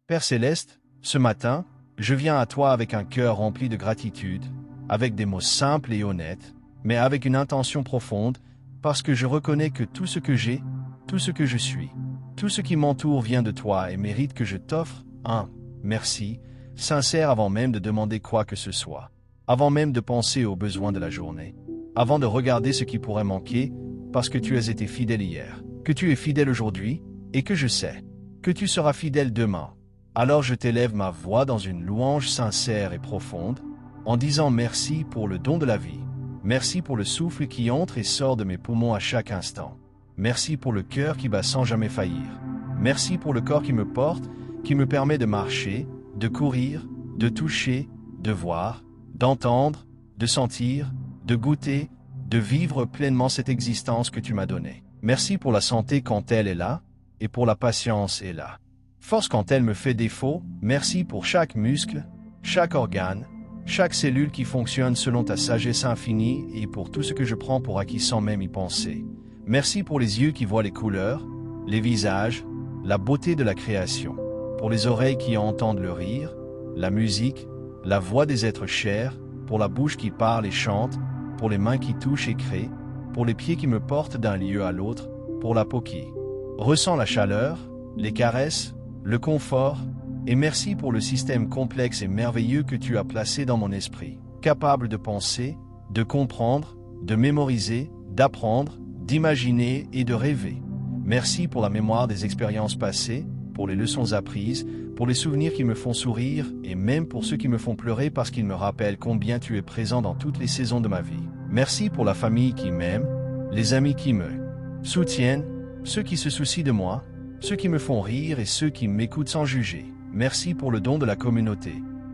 Père céleste, ce matin, je viens à toi avec un cœur rempli de gratitude, avec des mots simples et honnêtes, mais avec une intention profonde, parce que je reconnais que tout ce que j'ai, tout ce que je suis, tout ce qui m'entoure vient de toi et mérite que je t'offre un merci sincère avant même de demander quoi que ce soit, avant même de penser aux besoins de la journée, avant de regarder ce qui pourrait manquer, parce que tu as été fidèle hier, que tu es fidèle aujourd'hui, et que je sais que tu seras fidèle demain. Alors je t'élève ma voix dans une louange sincère et profonde, en disant merci pour le don de la vie, merci pour le souffle qui entre et sort de mes poumons à chaque instant, merci pour le cœur qui bat sans jamais faillir, merci pour le corps qui me porte, qui me permet de marcher, de courir, de toucher, de voir, d'entendre, de sentir, de goûter, de vivre pleinement cette existence que tu m'as donnée. Merci pour la santé quand elle est là, et pour la patience est là. Force quand elle me fait défaut, merci pour chaque muscle, chaque organe, chaque cellule qui fonctionne selon ta sagesse infinie et pour tout ce que je prends pour acquis sans même y penser. Merci pour les yeux qui voient les couleurs, les visages, la beauté de la création, pour les oreilles qui entendent le rire, la musique, la voix des êtres chers, pour la bouche qui parle et chante, pour les mains qui touchent et créent, pour les pieds qui me portent d'un lieu à l'autre, pour la peau qui ressent la chaleur, les caresses, le confort, et merci pour le système complexe et merveilleux que tu as placé dans mon esprit, capable de penser, de comprendre, de mémoriser, d'apprendre, d'imaginer et de rêver. Merci pour la mémoire des expériences passées, pour les leçons apprises, pour les souvenirs qui me font sourire et même pour ceux qui me font pleurer parce qu'ils me rappellent combien tu es présent dans toutes les saisons de ma vie. Merci pour la famille qui m'aime, les amis qui me soutiennent, ceux qui se soucient de moi, ceux qui me font rire et ceux qui m'écoutent sans juger. Merci pour le don de la communauté,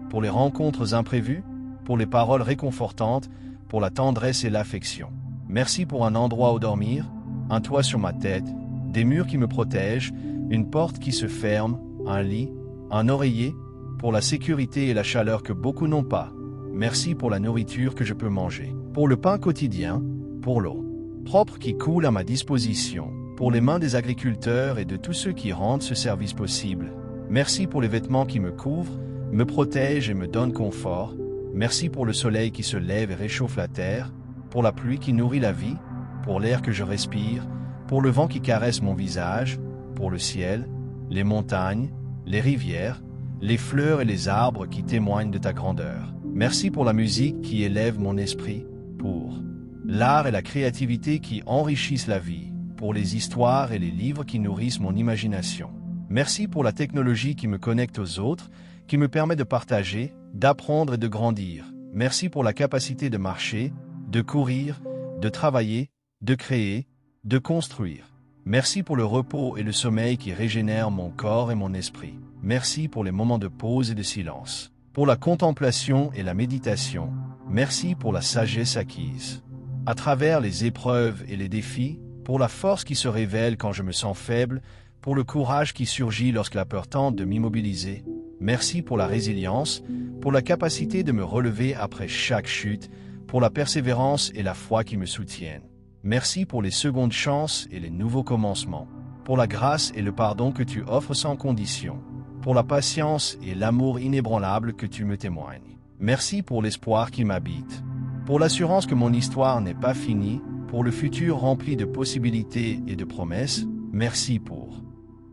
pour les rencontres imprévues, pour les paroles réconfortantes, pour la tendresse et l'affection. Merci pour un endroit où dormir, un toit sur ma tête, des murs qui me protègent, une porte qui se ferme, un lit, un oreiller, pour la sécurité et la chaleur que beaucoup n'ont pas. Merci pour la nourriture que je peux manger, pour le pain quotidien, pour l'eau propre qui coule à ma disposition, pour les mains des agriculteurs et de tous ceux qui rendent ce service possible. Merci pour les vêtements qui me couvrent, me protègent et me donnent confort. Merci pour le soleil qui se lève et réchauffe la terre, pour la pluie qui nourrit la vie, pour l'air que je respire, pour le vent qui caresse mon visage, pour le ciel, les montagnes, les rivières, les fleurs et les arbres qui témoignent de ta grandeur. Merci pour la musique qui élève mon esprit, pour l'art et la créativité qui enrichissent la vie, pour les histoires et les livres qui nourrissent mon imagination. Merci pour la technologie qui me connecte aux autres, qui me permet de partager, d'apprendre et de grandir. Merci pour la capacité de marcher, de courir, de travailler, de créer, de construire. Merci pour le repos et le sommeil qui régénèrent mon corps et mon esprit. Merci pour les moments de pause et de silence. Pour la contemplation et la méditation. Merci pour la sagesse acquise. À travers les épreuves et les défis, pour la force qui se révèle quand je me sens faible, pour le courage qui surgit lorsque la peur tente de m'immobiliser. Merci pour la résilience, pour la capacité de me relever après chaque chute, pour la persévérance et la foi qui me soutiennent. Merci pour les secondes chances et les nouveaux commencements, pour la grâce et le pardon que tu offres sans condition, pour la patience et l'amour inébranlable que tu me témoignes. Merci pour l'espoir qui m'habite, pour l'assurance que mon histoire n'est pas finie, pour le futur rempli de possibilités et de promesses. Merci pour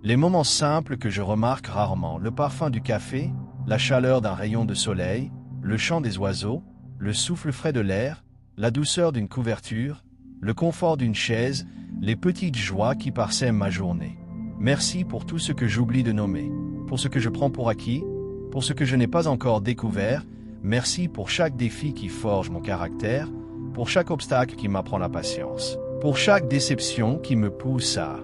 les moments simples que je remarque rarement, le parfum du café, la chaleur d'un rayon de soleil, le chant des oiseaux, le souffle frais de l'air, la douceur d'une couverture, le confort d'une chaise, les petites joies qui parsèment ma journée. Merci pour tout ce que j'oublie de nommer, pour ce que je prends pour acquis, pour ce que je n'ai pas encore découvert. Merci pour chaque défi qui forge mon caractère, pour chaque obstacle qui m'apprend la patience, pour chaque déception qui me pousse à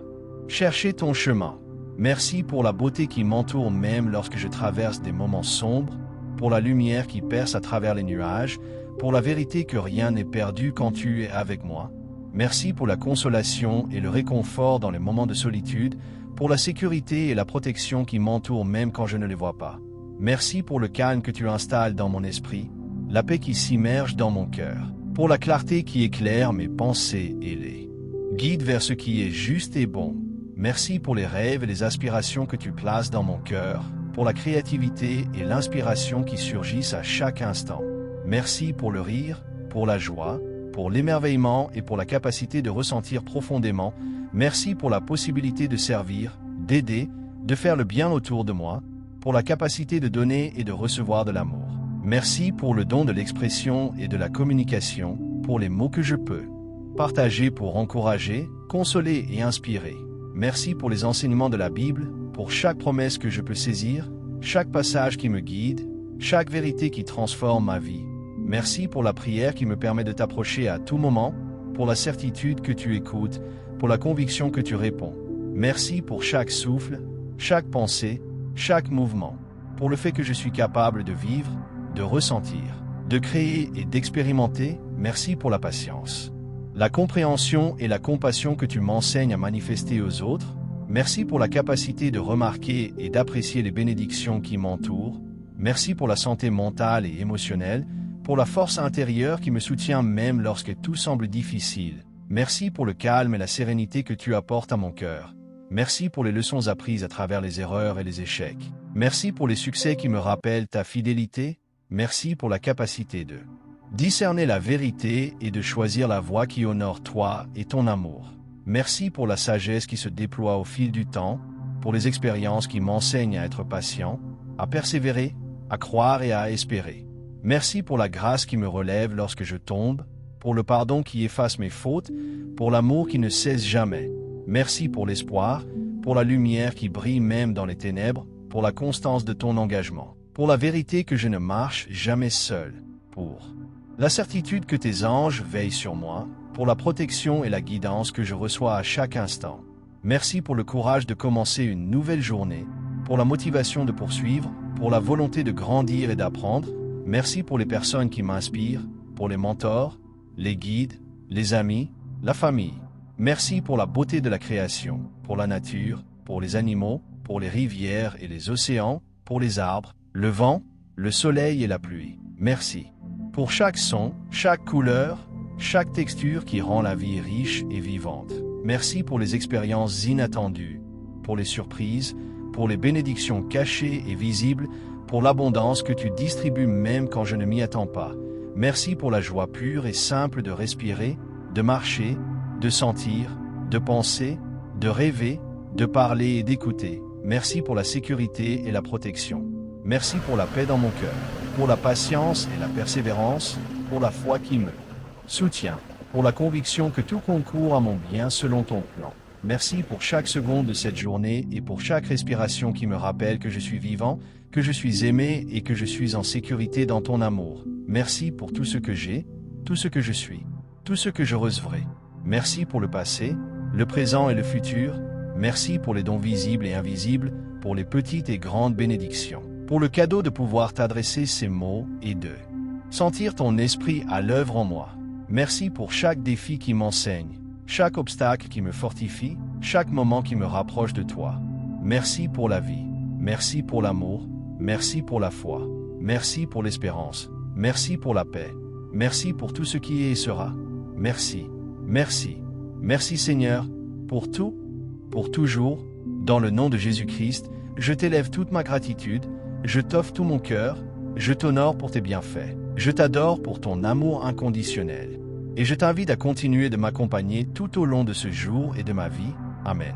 chercher ton chemin. Merci pour la beauté qui m'entoure même lorsque je traverse des moments sombres, pour la lumière qui perce à travers les nuages, pour la vérité que rien n'est perdu quand tu es avec moi. Merci pour la consolation et le réconfort dans les moments de solitude, pour la sécurité et la protection qui m'entourent même quand je ne les vois pas. Merci pour le calme que tu installes dans mon esprit, la paix qui s'immerge dans mon cœur, pour la clarté qui éclaire mes pensées et les guide vers ce qui est juste et bon. Merci pour les rêves et les aspirations que tu places dans mon cœur, pour la créativité et l'inspiration qui surgissent à chaque instant. Merci pour le rire, pour la joie, pour l'émerveillement et pour la capacité de ressentir profondément. Merci pour la possibilité de servir, d'aider, de faire le bien autour de moi, pour la capacité de donner et de recevoir de l'amour. Merci pour le don de l'expression et de la communication, pour les mots que je peux partager pour encourager, consoler et inspirer. Merci pour les enseignements de la Bible, pour chaque promesse que je peux saisir, chaque passage qui me guide, chaque vérité qui transforme ma vie. Merci pour la prière qui me permet de t'approcher à tout moment, pour la certitude que tu écoutes, pour la conviction que tu réponds. Merci pour chaque souffle, chaque pensée, chaque mouvement, pour le fait que je suis capable de vivre, de ressentir, de créer et d'expérimenter. Merci pour la patience, la compréhension et la compassion que tu m'enseignes à manifester aux autres. Merci pour la capacité de remarquer et d'apprécier les bénédictions qui m'entourent. Merci pour la santé mentale et émotionnelle, pour la force intérieure qui me soutient même lorsque tout semble difficile. Merci pour le calme et la sérénité que tu apportes à mon cœur. Merci pour les leçons apprises à travers les erreurs et les échecs. Merci pour les succès qui me rappellent ta fidélité. Merci pour la capacité de discerner la vérité et de choisir la voie qui honore toi et ton amour. Merci pour la sagesse qui se déploie au fil du temps, pour les expériences qui m'enseignent à être patient, à persévérer, à croire et à espérer. Merci pour la grâce qui me relève lorsque je tombe, pour le pardon qui efface mes fautes, pour l'amour qui ne cesse jamais. Merci pour l'espoir, pour la lumière qui brille même dans les ténèbres, pour la constance de ton engagement, pour la vérité que je ne marche jamais seul, pour la certitude que tes anges veillent sur moi, pour la protection et la guidance que je reçois à chaque instant. Merci pour le courage de commencer une nouvelle journée, pour la motivation de poursuivre, pour la volonté de grandir et d'apprendre. Merci pour les personnes qui m'inspirent, pour les mentors, les guides, les amis, la famille. Merci pour la beauté de la création, pour la nature, pour les animaux, pour les rivières et les océans, pour les arbres, le vent, le soleil et la pluie. Merci pour chaque son, chaque couleur, chaque texture qui rend la vie riche et vivante. Merci pour les expériences inattendues, pour les surprises, pour les bénédictions cachées et visibles, pour l'abondance que tu distribues même quand je ne m'y attends pas. Merci pour la joie pure et simple de respirer, de marcher, de sentir, de penser, de rêver, de parler et d'écouter. Merci pour la sécurité et la protection. Merci pour la paix dans mon cœur, pour la patience et la persévérance, pour la foi qui me soutient, pour la conviction que tout concourt à mon bien selon ton plan. Merci pour chaque seconde de cette journée et pour chaque respiration qui me rappelle que je suis vivant, que je suis aimé et que je suis en sécurité dans ton amour. Merci pour tout ce que j'ai, tout ce que je suis, tout ce que je recevrai. Merci pour le passé, le présent et le futur. Merci pour les dons visibles et invisibles, pour les petites et grandes bénédictions, pour le cadeau de pouvoir t'adresser ces mots et de sentir ton esprit à l'œuvre en moi. Merci pour chaque défi qui m'enseigne, chaque obstacle qui me fortifie, chaque moment qui me rapproche de toi. Merci pour la vie, merci pour l'amour, merci pour la foi, merci pour l'espérance, merci pour la paix, merci pour tout ce qui est et sera. Merci, merci, merci Seigneur, pour tout, pour toujours. Dans le nom de Jésus-Christ, je t'élève toute ma gratitude, je t'offre tout mon cœur, je t'honore pour tes bienfaits, je t'adore pour ton amour inconditionnel. Et je t'invite à continuer de m'accompagner tout au long de ce jour et de ma vie. Amen.